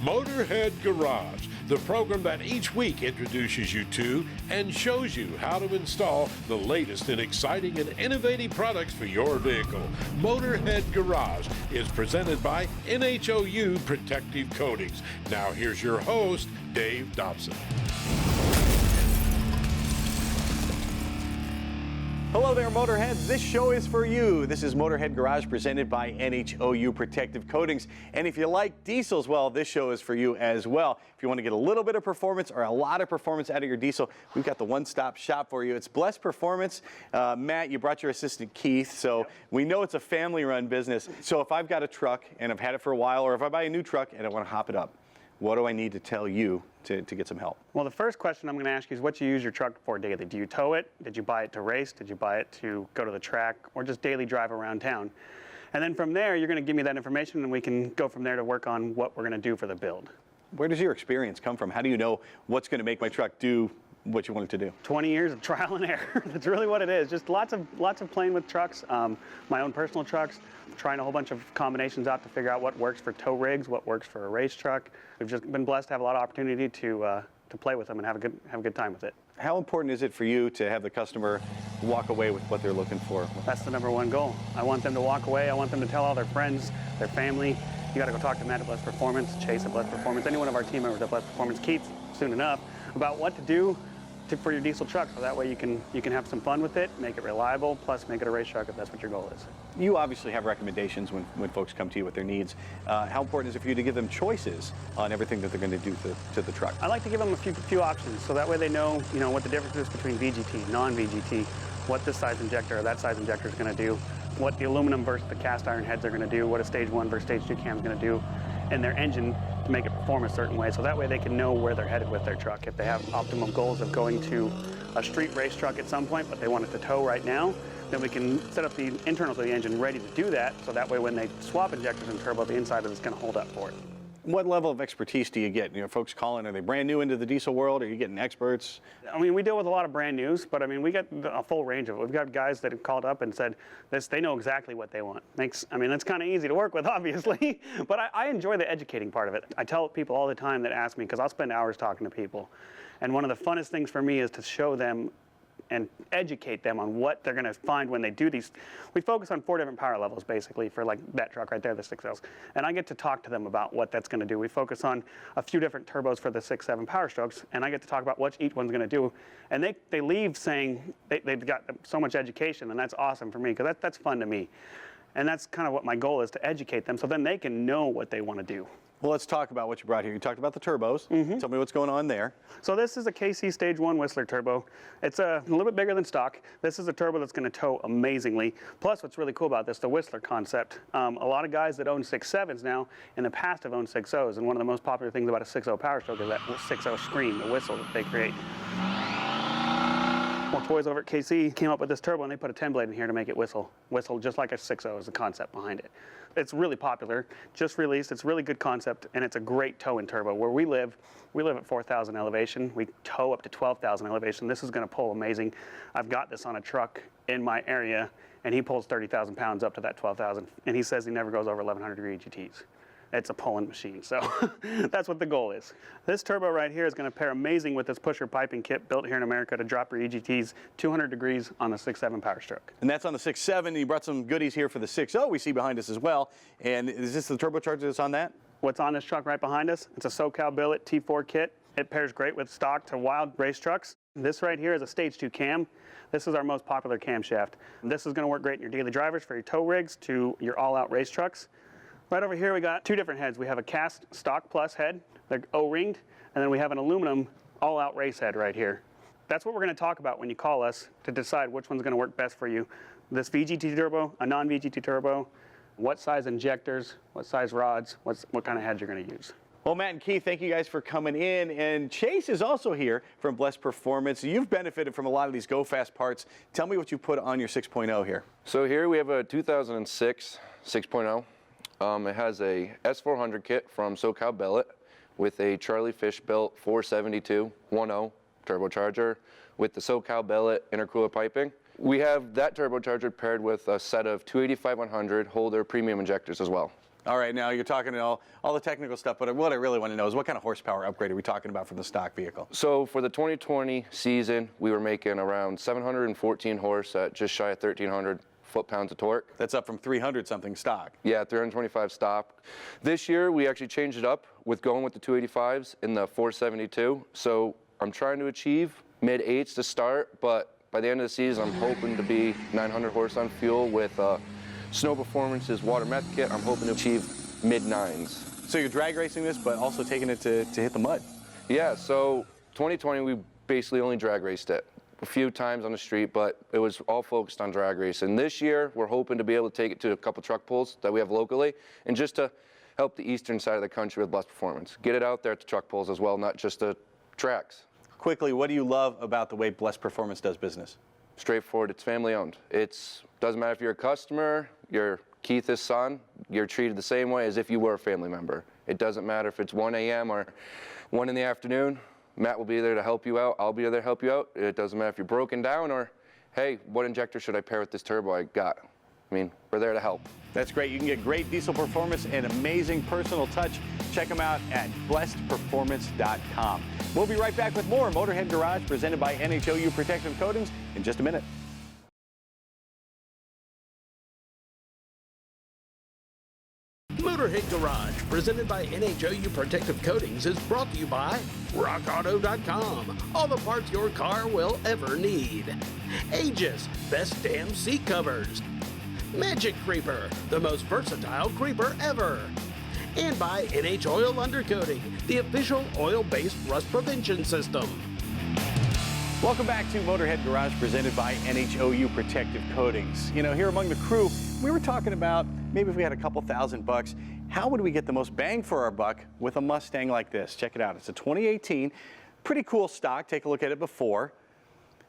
Motorhead Garage, the program that each week introduces you to and shows you how to install the latest and exciting and innovative products for your vehicle. Motorhead Garage is presented by NHOU Protective Coatings. Now here's your host, Dave Dobson. Hello there, Motorheads. This show is for you. This is Motorhead Garage presented by NHOU Protective Coatings. And if you like diesels, well, this show is for you as well. If you want to get a little bit of performance or a lot of performance out of your diesel, we've got the one-stop shop for you. It's Blessed Performance. Matt, you brought your assistant Keith, so we know it's a family-run business. So if I've got a truck and I've had it for a while, or if I buy a new truck and I want to hop it up, what do I need to tell you to get some help? Well, the first question I'm going to ask you is what you use your truck for daily. Do you tow it? Did you buy it to race? Did you buy it to go to the track? Or just daily drive around town? And then from there, you're going to give me that information and we can go from there to work on what we're going to do for the build. Where does your experience come from? How do you know what's going to make my truck do what you want it to do? 20 years of trial and error. That's really what it is. Just lots of playing with trucks, my own personal trucks, trying a whole bunch of combinations out to figure out what works for tow rigs, what works for a race truck. We've just been blessed to have a lot of opportunity to play with them and have a good time with it. How important is it for you to have the customer walk away with what they're looking for? That's the #1 goal. I want them to walk away. I want them to tell all their friends, their family. You got to go talk to Matt at Blessed Performance, Chase at Blessed Performance, any one of our team members at Blessed Performance, Keith soon enough, about what to do for your diesel truck, so that way you can have some fun with it, make it reliable, plus make it a race truck if that's what your goal is. You obviously have recommendations when folks come to you with their needs. How important is it for you to give them choices on everything that they're going to do to the truck? I like to give them a few options, so that way they know what the difference is between VGT, non-VGT, what this size injector or that size injector is going to do, what the aluminum versus the cast iron heads are going to do, what a stage 1 versus stage 2 cam is going to do, and their engine to make it perform a certain way, so that way they can know where they're headed with their truck. If they have optimum goals of going to a street race truck at some point, but they want it to tow right now, then we can set up the internals of the engine ready to do that, so that way when they swap injectors and turbo, the inside of it's going to hold up for it. What level of expertise do you get? Folks calling, are they brand new into the diesel world? Are you getting experts? I mean, we deal with a lot of brand news, but I mean, we get a full range of it. We've got guys that have called up and said they know exactly what they want. I mean, that's kind of easy to work with, obviously, but I enjoy the educating part of it. I tell people all the time that ask me, because I'll spend hours talking to people, and one of the funnest things for me is to show them and educate them on what they're going to find when they do these. We focus on 4 different power levels, basically, for like that truck right there, the 6Ls. And I get to talk to them about what that's going to do. We focus on a few different turbos for the 6-7 Power Strokes, and I get to talk about what each one's going to do. And they leave saying they've got so much education, and that's awesome for me, because that's fun to me. And that's kind of what my goal is, to educate them, so then they can know what they want to do. Well, let's talk about what you brought here. You talked about the turbos. Tell me what's going on there. So this is a KC Stage 1 Whistler turbo. It's a little bit bigger than stock. This is a turbo that's going to tow amazingly. Plus, what's really cool about this, the Whistler concept. A lot of guys that own 6.7s now in the past have owned 6.0s, and one of the most popular things about a 6.0 Power Stroke is that 6.0 scream, the whistle that they create. Well, Toys over at KC came up with this turbo, and they put a 10-blade in here to make it whistle just like a 6.0 is the concept behind it. It's really popular, just released. It's a really good concept, and it's a great towing turbo. Where we live at 4,000 elevation. We tow up to 12,000 elevation. This is going to pull amazing. I've got this on a truck in my area, and he pulls 30,000 pounds up to that 12,000, and he says he never goes over 1,100 degree GTs. It's a pulling machine, so that's what the goal is. This turbo right here is going to pair amazing with this pusher piping kit built here in America to drop your EGTs 200 degrees on the 6.7 Power Stroke. And that's on the 6.7. You brought some goodies here for the 6.0 we see behind us as well. And is this the turbocharger that's on that? What's on this truck right behind us? It's a SoCal Billet T4 kit. It pairs great with stock to wild race trucks. This right here is a Stage 2 cam. This is our most popular camshaft. This is going to work great in your daily drivers, for your tow rigs, to your all-out race trucks. Right over here we got 2 different heads. We have a cast stock plus head, they're O-ringed, and then we have an aluminum all-out race head right here. That's what we're going to talk about when you call us to decide which one's going to work best for you. This VGT turbo, a non-VGT turbo, what size injectors, what size rods, what kind of heads you're going to use. Well, Matt and Keith, thank you guys for coming in. And Chase is also here from Blessed Performance. You've benefited from a lot of these Go Fast parts. Tell me what you put on your 6.0 here. So here we have a 2006 6.0. It has a S400 kit from SoCal Billet with a Charlie Fish built 472 1.0 turbocharger with the SoCal Billet intercooler piping. We have that turbocharger paired with a set of 285-100 Holder premium injectors as well. All right, now you're talking all the technical stuff, but what I really want to know is what kind of horsepower upgrade are we talking about for the stock vehicle? So for the 2020 season, we were making around 714 horse at just shy of 1,300 foot-pounds of torque. That's up from 300 something stock. Yeah, 325 stock. This year, we actually changed it up with going with the 285s in the 472. So I'm trying to achieve mid-8s to start, but by the end of the season, I'm hoping to be 900 horse on fuel with Snow Performance's water meth kit. I'm hoping to achieve mid-9s. So you're drag racing this, but also taking it to hit the mud. Yeah, so 2020, we basically only drag raced it a few times on the street, but it was all focused on drag racing. This year, we're hoping to be able to take it to a couple truck pulls that we have locally, and just to help the eastern side of the country with Blessed Performance. Get it out there at the truck pulls as well, not just the tracks. Quickly, what do you love about the way Blessed Performance does business? Straightforward, it's family owned. It doesn't matter if you're a customer, you're Keith's son, you're treated the same way as if you were a family member. It doesn't matter if it's 1 a.m. or 1 in the afternoon. Matt will be there to help you out. I'll be there to help you out. It doesn't matter if you're broken down or, hey, what injector should I pair with this turbo I got? I mean, we're there to help. That's great. You can get great diesel performance and amazing personal touch. Check them out at blessedperformance.com. We'll be right back with more Motorhead Garage presented by NHOU Protective Coatings in just a minute. Motorhead Garage, presented by NHOU Protective Coatings, is brought to you by RockAuto.com. All the parts your car will ever need. Aegis, best damn seat covers. Magic Creeper, the most versatile creeper ever. And by NH Oil Undercoating, the official oil-based rust prevention system. Welcome back to Motorhead Garage presented by NHOU Protective Coatings. You know, here among the crew, we were talking about maybe if we had a couple $1,000, how would we get the most bang for our buck with a Mustang like this? Check it out. It's a 2018, pretty cool stock. Take a look at it before.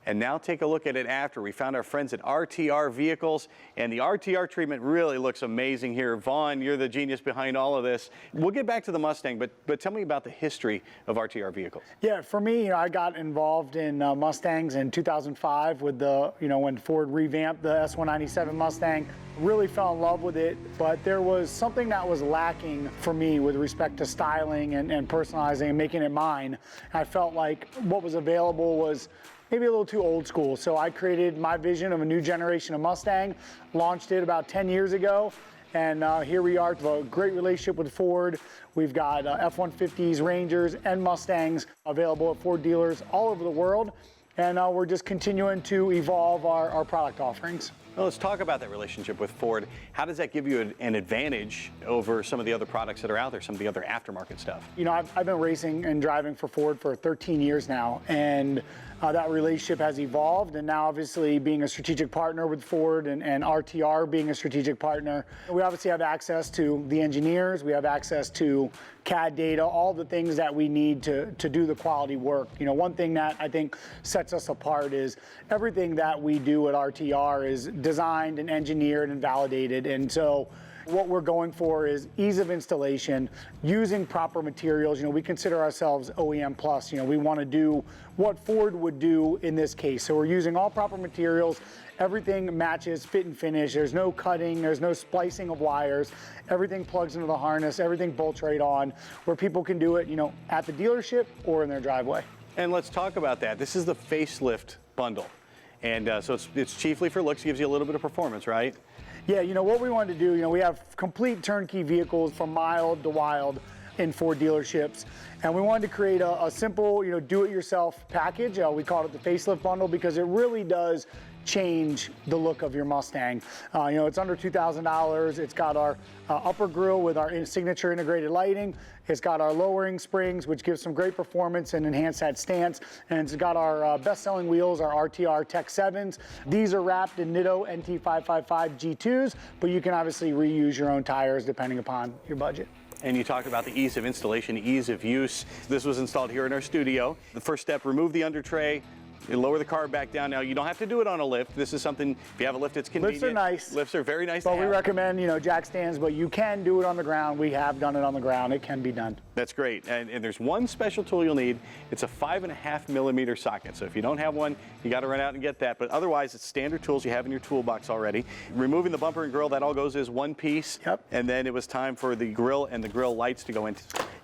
And now take a look at it after. We found our friends at RTR Vehicles, and the RTR treatment really looks amazing here. Vaughn, you're the genius behind all of this. We'll get back to the Mustang, but tell me about the history of RTR Vehicles. Yeah, for me, I got involved in Mustangs in 2005 with the, when Ford revamped the S197 Mustang. Really fell in love with it, but there was something that was lacking for me with respect to styling and personalizing and making it mine. I felt like what was available was maybe a little too old school. So I created my vision of a new generation of Mustang, launched it about 10 years ago, and here we are. We have a great relationship with Ford. We've got F-150s, Rangers, and Mustangs available at Ford dealers all over the world, and we're just continuing to evolve our product offerings. Well, let's talk about that relationship with Ford. How does that give you an advantage over some of the other products that are out there, some of the other aftermarket stuff? I've been racing and driving for Ford for 13 years now, and that relationship has evolved, and now obviously being a strategic partner with Ford and RTR being a strategic partner, we obviously have access to the engineers, we have access to CAD data, all the things that we need to do the quality work. One thing that I think sets us apart is everything that we do at RTR is designed and engineered and validated, and so what we're going for is ease of installation, using proper materials. We consider ourselves OEM plus. We want to do what Ford would do in this case. So we're using all proper materials. Everything matches fit and finish. There's no cutting, there's no splicing of wires. Everything plugs into the harness, everything bolts right on, where people can do it, at the dealership or in their driveway. And let's talk about that. This is the facelift bundle. And so it's chiefly for looks, gives you a little bit of performance, right? Yeah, what we wanted to do, we have complete turnkey vehicles from mild to wild in Ford dealerships, and we wanted to create a simple, do-it-yourself package. We called it the facelift bundle because it really does change the look of your Mustang. It's under $2,000. It's got our upper grille with our signature integrated lighting. It's got our lowering springs, which gives some great performance and enhance that stance. And it's got our best-selling wheels, our RTR Tech 7s. These are wrapped in Nitto NT555 G2s, but you can obviously reuse your own tires depending upon your budget. And you talked about the ease of installation, ease of use. This was installed here in our studio. The first step, remove the under tray. You lower the car back down. Now, you don't have to do it on a lift. This is something, if you have a lift, it's convenient. Lifts are nice. Lifts are very nice But to have. we recommend, jack stands, but you can do it on the ground. We have done it on the ground. It can be done. That's great. And there's one special tool you'll need. It's a 5.5mm socket. So if you don't have one, you got to run out and get that. But otherwise, it's standard tools you have in your toolbox already. Removing the bumper and grille, that all goes as one piece. Yep. And then it was time for the grille and the grille lights to go in.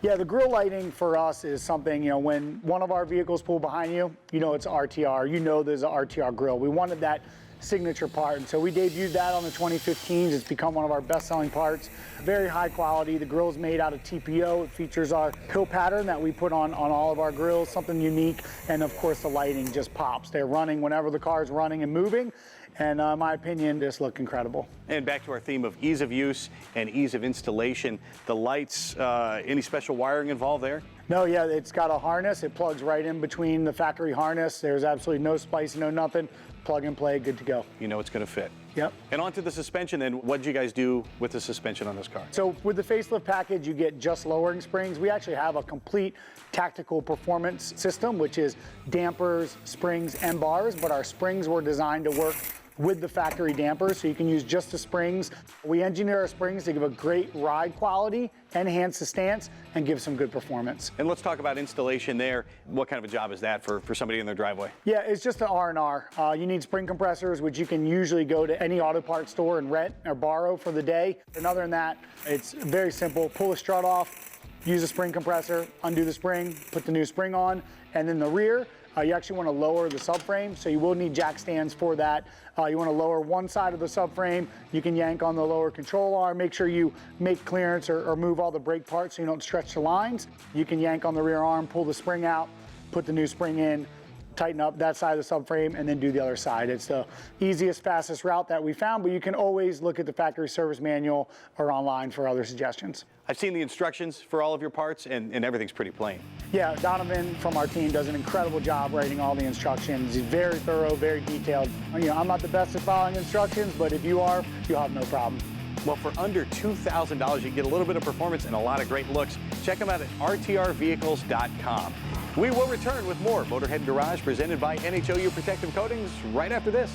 Yeah, the grille lighting for us is something, you know, when one of our vehicles pull behind you, you know it's RTR. You know there's an RTR grille. We wanted that signature part, and so we debuted that on the 2015s. It's become one of our best-selling parts. Very high quality. The grille's made out of TPO. It features our pill pattern that we put on all of our grills, something unique, and of course the lighting just pops. They're running whenever the car's running and moving, and in my opinion, just look incredible. And back to our theme of ease of use and ease of installation. The lights, any special wiring involved there? No, yeah, it's got a harness. It plugs right in between the factory harness. There's absolutely no splicing, no nothing. Plug and play, good to go. You know it's going to fit. Yep. And onto the suspension then. What did you guys do with the suspension on this car? So with the facelift package, you get just lowering springs. We actually have a complete tactical performance system, which is dampers, springs, and bars, but our springs were designed to work with the factory dampers, so you can use just the springs. We engineer our springs to give a great ride quality, enhance the stance, and give some good performance. And let's talk about installation there. What kind of a job is that for somebody in their driveway? Yeah, it's just an R&R. You need spring compressors, which you can usually go to any auto parts store and rent or borrow for the day. And other than that, it's very simple. Pull the strut off, use a spring compressor, undo the spring, put the new spring on, and then the rear, you actually want to lower the subframe, so you will need jack stands for that. You want to lower one side of the subframe. You can yank on the lower control arm. Make sure you make clearance or move all the brake parts so you don't stretch the lines. You can yank on the rear arm, pull the spring out, put the new spring in, tighten up that side of the subframe, and then do the other side. It's the easiest, fastest route that we found, but you can always look at the factory service manual or online for other suggestions. I've seen the instructions for all of your parts, and everything's pretty plain. Yeah, Donovan from our team does an incredible job writing all the instructions. He's very thorough, very detailed. You know, I'm not the best at following instructions, but if you are, you'll have no problem. Well, for under $2,000, you can get a little bit of performance and a lot of great looks. Check them out at rtrvehicles.com. We will return with more Motorhead Garage presented by NHOU Protective Coatings right after this.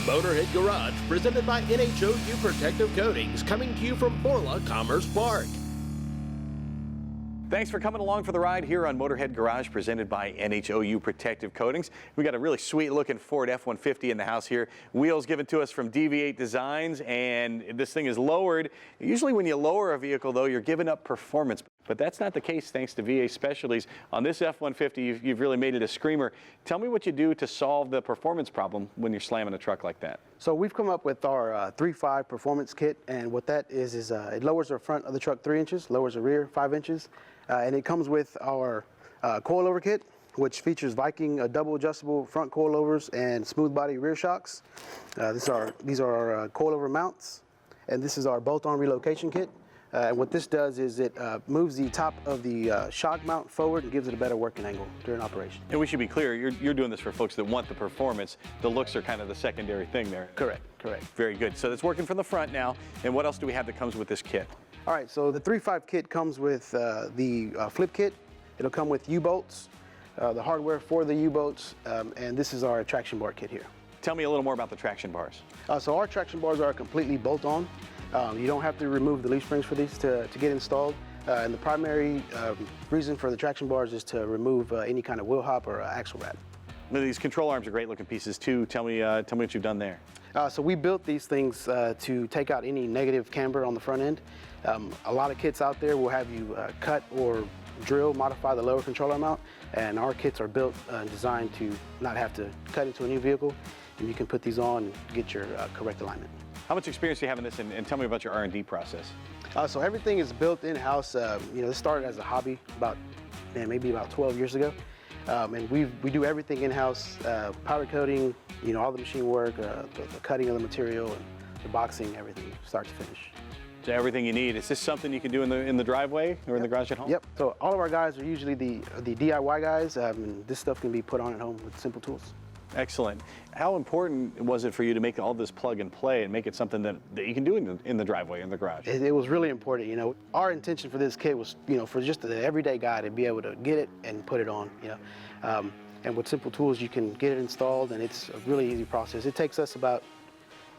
Motorhead Garage, presented by NHOU Protective Coatings, coming to you from Borla Commerce Park. Thanks for coming along for the ride here on Motorhead Garage, presented by NHOU Protective Coatings. We got a really sweet looking Ford F-150 in the house here. Wheels given to us from DV8 Designs, and this thing is lowered. Usually when you lower a vehicle, though, you're giving up performance. But that's not the case thanks to VA Specialties. On this F-150, you've really made it a screamer. Tell me what you do to solve the performance problem when you're slamming a truck like that. So we've come up with our 3.5 performance kit, and what that is it lowers the front of the truck 3 inches, lowers the rear 5 inches, and it comes with our coilover kit, which features Viking double adjustable front coilovers and smooth body rear shocks. These are our coilover mounts, and this is our bolt-on relocation kit. And what this does is it moves the top of the shock mount forward and gives it a better working angle during operation. And we should be clear, you're doing this for folks that want the performance. The looks are kind of the secondary thing there. Correct, correct. Very good. So it's working from the front now. And what else do we have that comes with this kit? All right, so the 3.5 kit comes with the flip kit. It'll come with U-bolts, the hardware for the U-bolts, and this is our traction bar kit here. Tell me a little more about the traction bars. So our traction bars are completely bolt-on. You don't have to remove the leaf springs for these to get installed. And the primary reason for the traction bars is to remove any kind of wheel hop or axle rat. Now, these control arms are great looking pieces too. Tell me what you've done there. So we built these things to take out any negative camber on the front end. A lot of kits out there will have you cut or drill, modify the lower controller mount, and our kits are built and designed to not have to cut into a new vehicle, and you can put these on and get your correct alignment. How much experience do you have in this, and tell me about your R&D process? So everything is built in-house. This started as a hobby maybe about 12 years ago. And we do everything in-house, powder coating, all the machine work, the cutting of the material, and the boxing, everything, start to finish. So everything you need. Is this something you can do in the driveway or in the garage at home? Yep. So all of our guys are usually the DIY guys, and this stuff can be put on at home with simple tools. Excellent. How important was it for you to make all this plug and play and make it something that you can do in the driveway, in the garage? It was really important. Our intention for this kit was, for just the everyday guy to be able to get it and put it on. And with simple tools, you can get it installed, and it's a really easy process. It takes us about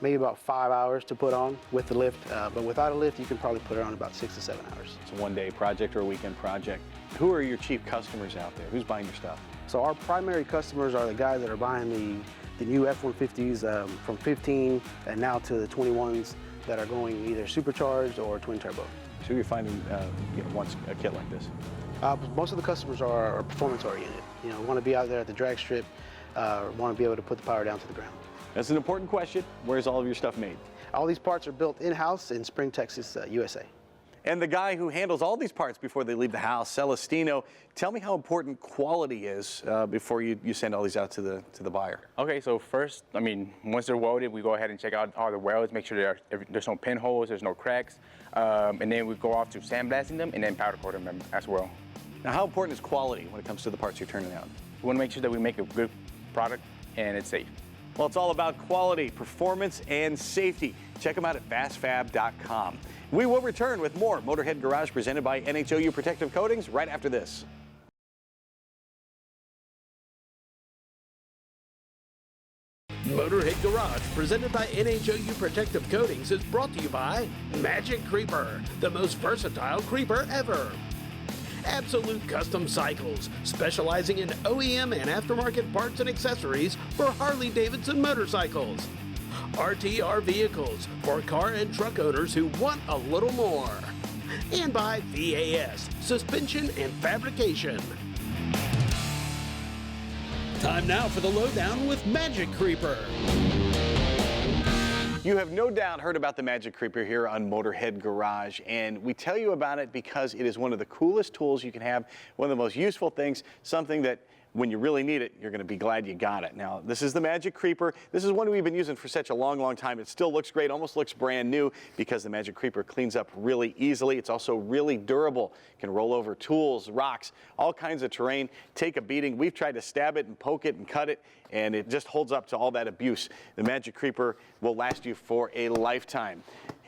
maybe about 5 hours to put on with the lift. But without a lift, you can probably put it on about 6 to 7 hours. It's a one-day project or a weekend project. Who are your chief customers out there? Who's buying your stuff? So our primary customers are the guys that are buying the new F-150s from 15 and now to the 21s that are going either supercharged or twin turbo. So you're finding wants a kit like this? Most of the customers are performance oriented. Want to be out there at the drag strip, want to be able to put the power down to the ground. That's an important question. Where's all of your stuff made? All these parts are built in-house in Spring, Texas, USA. And the guy who handles all these parts before they leave the house, Celestino, tell me how important quality is before you send all these out to the buyer. Okay, so first, once they're welded, we go ahead and check out all the welds, make sure there's no pinholes, there's no cracks, and then we go off to sandblasting them and then powder coating them as well. Now, how important is quality when it comes to the parts you're turning out? We want to make sure that we make a good product and it's safe. Well, it's all about quality, performance, and safety. Check them out at fastfab.com. We will return with more Motorhead Garage presented by NHOU Protective Coatings right after this. Motorhead Garage, presented by NHOU Protective Coatings, is brought to you by Magic Creeper, the most versatile creeper ever. Absolute Custom Cycles, specializing in OEM and aftermarket parts and accessories for Harley-Davidson motorcycles. RTR Vehicles, for car and truck owners who want a little more. And by VAS, Suspension and Fabrication. Time now for the lowdown with Magic Creeper. You have no doubt heard about the Magic Creeper here on Motorhead Garage, and we tell you about it because it is one of the coolest tools you can have, one of the most useful things, something that when you really need it, you're going to be glad you got it. Now, this is the Magic Creeper. This is one we've been using for such a long, long time. It still looks great, almost looks brand new because the Magic Creeper cleans up really easily. It's also really durable. It can roll over tools, rocks, all kinds of terrain, take a beating. We've tried to stab it and poke it and cut it, and it just holds up to all that abuse. The Magic Creeper will last you for a lifetime.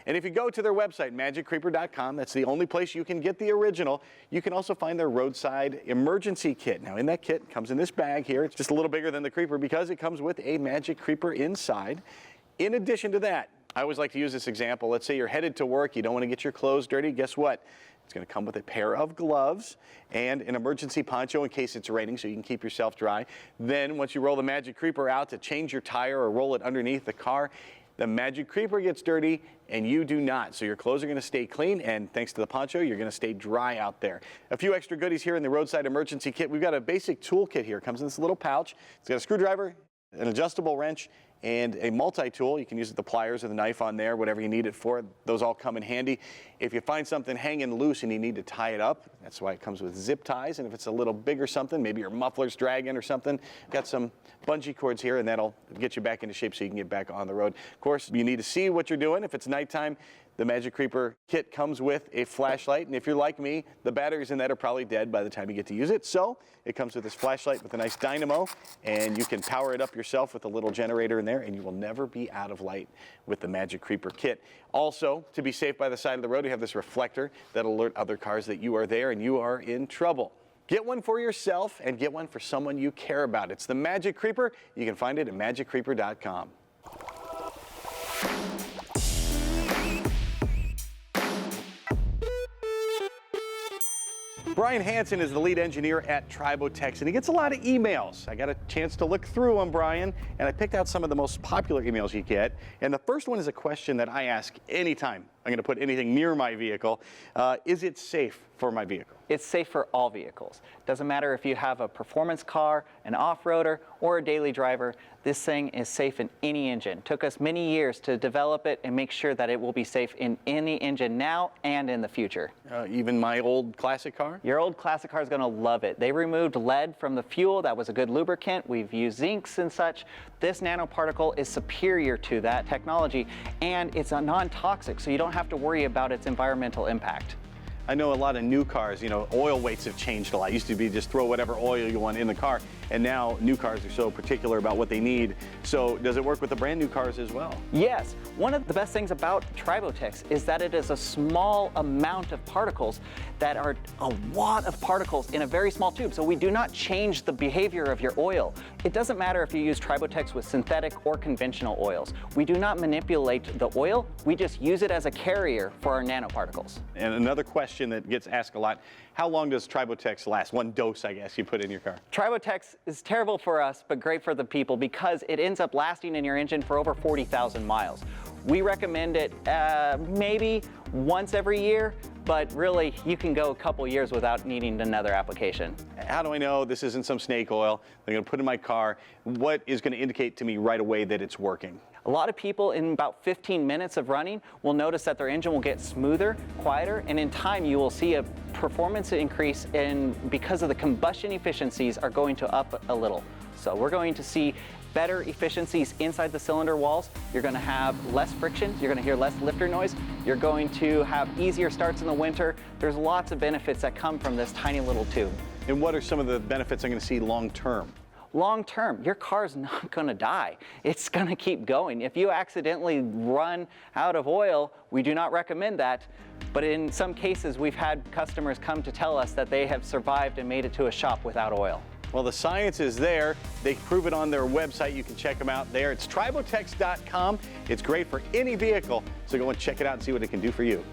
And if you go to their website, magiccreeper.com, that's the only place you can get the original. You can also find their roadside emergency kit. Now, in that kit, it comes in this bag here. It's just a little bigger than the Creeper because it comes with a Magic Creeper inside. In addition to that, I always like to use this example. Let's say you're headed to work, you don't want to get your clothes dirty. Guess what? It's going to come with a pair of gloves and an emergency poncho in case it's raining so you can keep yourself dry. Then once you roll the Magic Creeper out to change your tire or roll it underneath the car, the Magic Creeper gets dirty and you do not. So your clothes are going to stay clean, and thanks to the poncho, you're going to stay dry out there. A few extra goodies here in the roadside emergency kit. We've got a basic tool kit here. It comes in this little pouch. It's got a screwdriver, an adjustable wrench, and a multi-tool. You can use the pliers or the knife on there, whatever you need it for. Those all come in handy. If you find something hanging loose and you need to tie it up, that's why it comes with zip ties. And if it's a little bigger something, maybe your muffler's dragging or something, got some bungee cords here, and that'll get you back into shape so you can get back on the road. Of course, you need to see what you're doing. If it's nighttime, the Magic Creeper kit comes with a flashlight, and if you're like me, the batteries in that are probably dead by the time you get to use it. So it comes with this flashlight with a nice dynamo, and you can power it up yourself with a little generator in there, and you will never be out of light with the Magic Creeper kit. Also, to be safe by the side of the road, you have this reflector that'll alert other cars that you are there and you are in trouble. Get one for yourself and get one for someone you care about. It's the Magic Creeper. You can find it at magiccreeper.com. Brian Hansen is the lead engineer at Tribotex, and he gets a lot of emails. I got a chance to look through them, Brian, and I picked out some of the most popular emails you get. And the first one is a question that I ask anytime I'm going to put anything near my vehicle. Is it safe for my vehicle? It's safe for all vehicles. Doesn't matter if you have a performance car, an off-roader, or a daily driver, this thing is safe in any engine. Took us many years to develop it and make sure that it will be safe in any engine now and in the future. Even my old classic car? Your old classic car is going to love it. They removed lead from the fuel. That was a good lubricant. We've used zincs and such. This nanoparticle is superior to that technology, and it's a non-toxic, so you don't have to worry about its environmental impact. I know a lot of new cars, you know, oil weights have changed a lot. It used to be just throw whatever oil you want in the car, and now new cars are so particular about what they need. So does it work with the brand new cars as well? Yes. One of the best things about Tribotex is that it is a small amount of particles that are a lot of particles in a very small tube. So we do not change the behavior of your oil. It doesn't matter if you use Tribotex with synthetic or conventional oils. We do not manipulate the oil. We just use it as a carrier for our nanoparticles. And another question that gets asked a lot, how long does Tribotex last? One dose, I guess, you put in your car. Tribotex is terrible for us, but great for the people because it ends up lasting in your engine for over 40,000 miles. We recommend it maybe once every year, but really you can go a couple years without needing another application. How do I know this isn't some snake oil I'm going to put in my car? What is going to indicate to me right away that it's working? A lot of people in about 15 minutes of running will notice that their engine will get smoother, quieter, and in time you will see a performance increase because of the combustion efficiencies are going to up a little. So we're going to see better efficiencies inside the cylinder walls. You're going to have less friction. You're going to hear less lifter noise. You're going to have easier starts in the winter. There's lots of benefits that come from this tiny little tube. And what are some of the benefits I'm going to see long term? Long term, your car's not going to die. It's going to keep going. If you accidentally run out of oil, we do not recommend that. But in some cases, we've had customers come to tell us that they have survived and made it to a shop without oil. Well, the science is there. They prove it on their website. You can check them out there. It's tribotex.com. It's great for any vehicle, so go and check it out and see what it can do for you.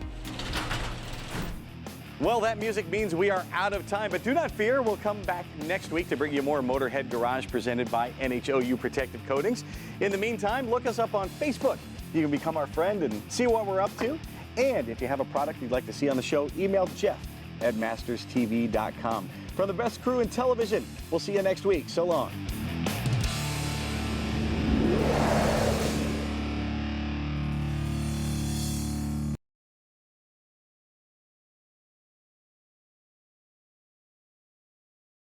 Well, that music means we are out of time, but do not fear. We'll come back next week to bring you more Motorhead Garage presented by NHOU Protective Coatings. In the meantime, look us up on Facebook. You can become our friend and see what we're up to. And if you have a product you'd like to see on the show, email Jeff at masterstv.com. From the best crew in television, we'll see you next week. So long.